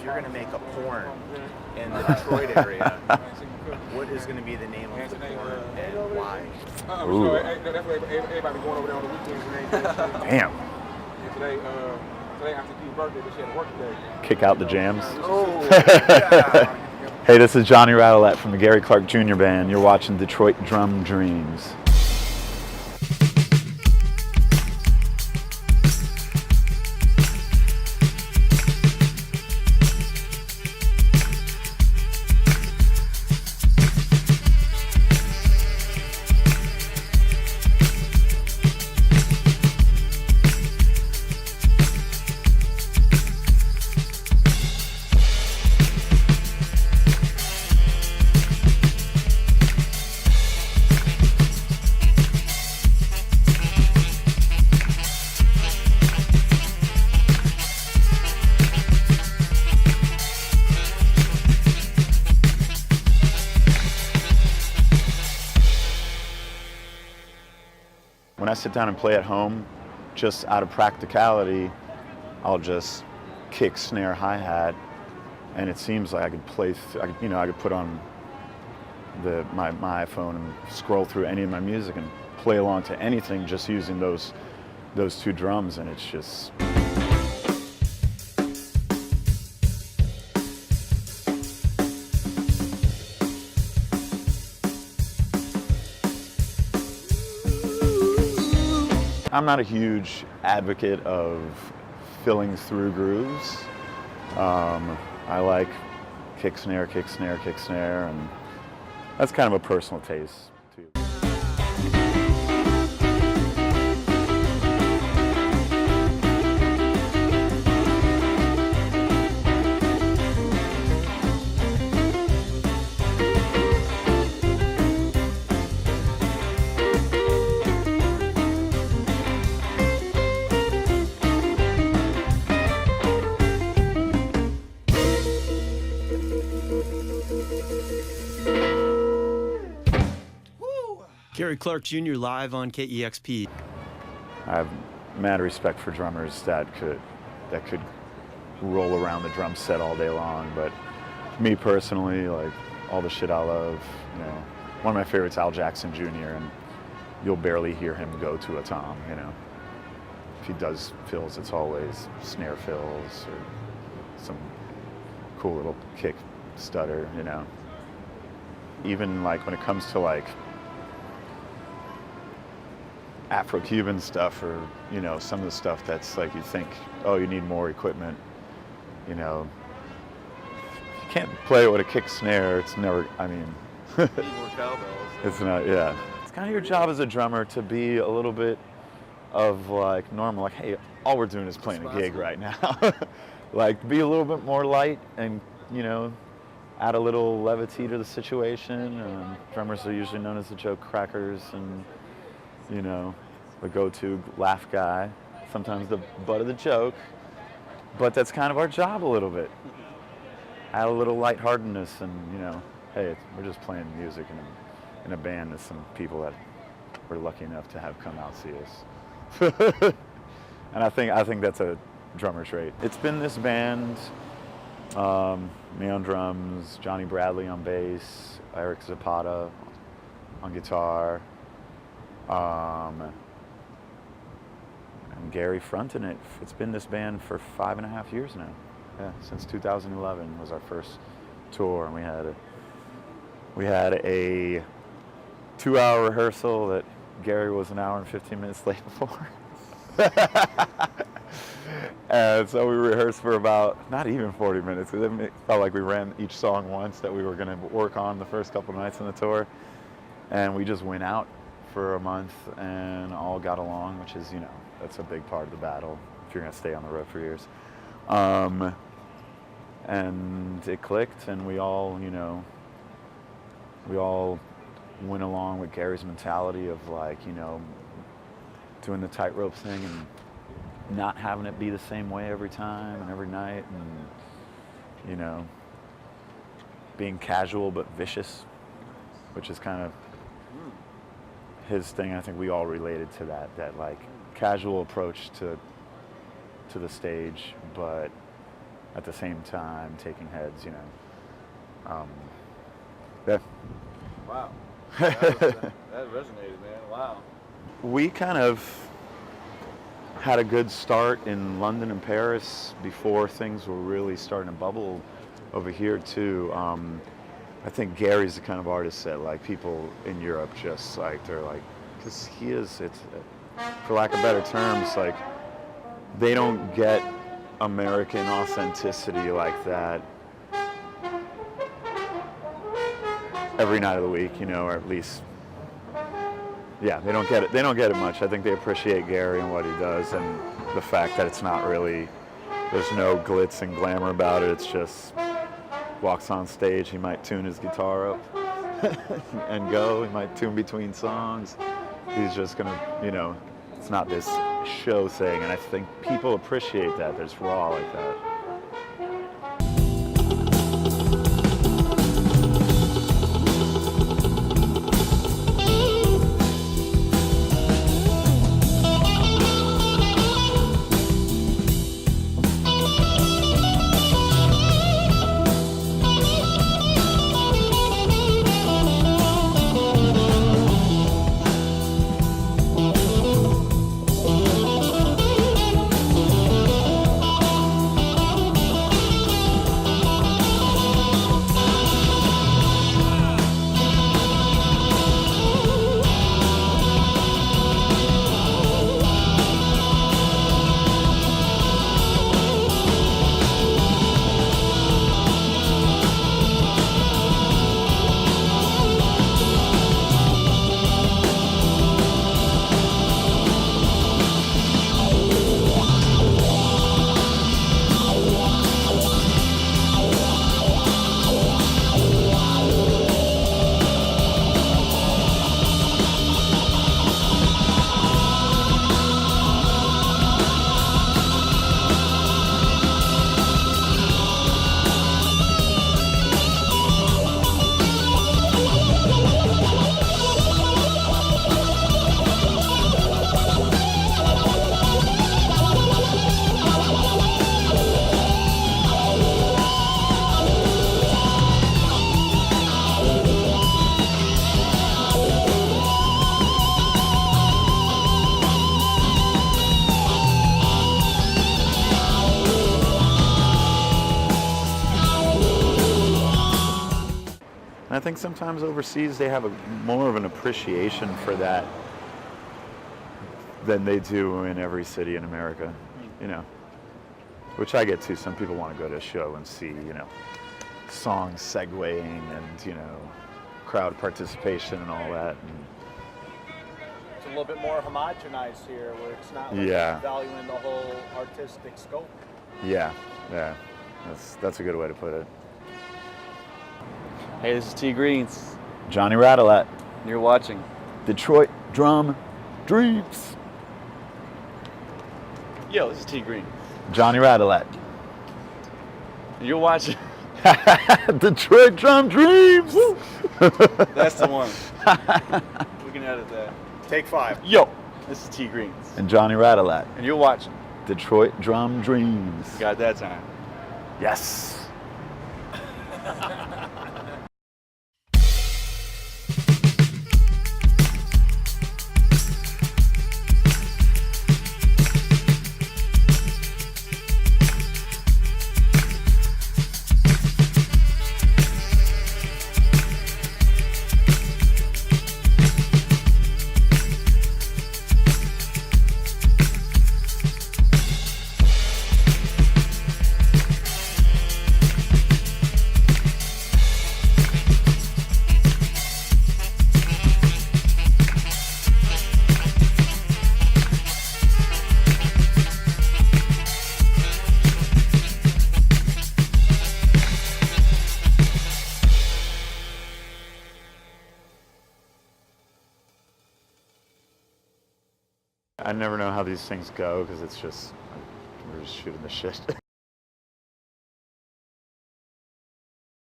you're going to make a porn in the Detroit area, what is going to be the name of the porn and why? Ooh. That's why everybody going over there on the weekends and everything. Damn. And today after D's birthday, but she had to work today. Kick out the jams. Oh, yeah. Hey, this is Johnny Radelat from the Gary Clark Jr. Band. You're watching Detroit Drum Dreams. When I sit down and play at home, just out of practicality, I'll just kick, snare, hi-hat, and it seems like I could play, I could put on my iPhone and scroll through any of my music and play along to anything just using those two drums, and it's just... I'm not a huge advocate of filling through grooves. I like kick, snare, kick, snare, kick, snare, and that's kind of a personal taste too. Gary Clark Jr. live on KEXP. I have mad respect for drummers that could roll around the drum set all day long, but me personally, like all the shit I love, one of my favorites, Al Jackson Jr., and you'll barely hear him go to a tom, If he does fills, it's always snare fills or some cool little kick stutter, Even like when it comes to like Afro-Cuban stuff or, some of the stuff that's like you think, oh, you need more equipment, you can't play it with a kick snare, it's never, Need more cowbells. It's not, yeah. It's kind of your job as a drummer to be a little bit of like normal, like, hey, all we're doing is playing a gig right now. Like, be a little bit more light and, add a little levity to the situation. Drummers are usually known as the joke crackers and, the go-to laugh guy, sometimes the butt of the joke, but that's kind of our job a little bit. Add a little lightheartedness and, hey, we're just playing music in a band with some people that we're lucky enough to have come out see us. And I think that's a drummer trait. It's been this band, me on drums, Johnny Bradley on bass, Eric Zapata on guitar, and Gary fronting it. It's been this band for 5.5 years now. Yeah, since 2011 was our first tour, and we had a 2-hour rehearsal that Gary was an hour and 15 minutes late for. And so we rehearsed for about, not even 40 minutes, because it felt like we ran each song once that we were going to work on the first couple nights on the tour. And we just went out for a month and all got along, which is, that's a big part of the battle if you're going to stay on the road for years. And it clicked, and we all went along with Gary's mentality of like, doing the tightrope thing and not having it be the same way every time and every night, and being casual but vicious, which is kind of his thing. I think we all related to that like casual approach to the stage, but at the same time, taking heads, you know. Yeah. Wow. That resonated, man. Wow. We kind of had a good start in London and Paris before things were really starting to bubble over here too. I think Gary's the kind of artist that like people in Europe just like, they're like, because he is, it's, for lack of better terms, like they don't get American authenticity like that every night of the week, you know, or at least, yeah, they don't get it. They don't get it much. I think they appreciate Gary and what he does, and the fact that it's not really, there's no glitz and glamour about it. It's just walks on stage. He might tune his guitar up and go. He might tune between songs. He's just gonna, you know, it's not this show thing, and I think people appreciate that. There's raw like that. I think sometimes overseas they have more of an appreciation for that than they do in every city in America, you know, which I get too. Some people want to go to a show and see, you know, songs segueing and, you know, crowd participation and all that. And It's a little bit more homogenized here, where it's not like Yeah. valuing the whole artistic scope. yeah, that's a good way to put it. Hey, this is T Greens. Johnny Radelat, You're watching. Detroit Drum Dreams. Yo, this is T Green. Johnny Radelat. You're watching. Detroit Drum Dreams. That's the one. We can edit that. Take 5. Yo, this is T Greens. And Johnny Radelat, And you're watching. Detroit Drum Dreams. Got that time. Yes. I never know how these things go because it's just, we're just shooting the shit.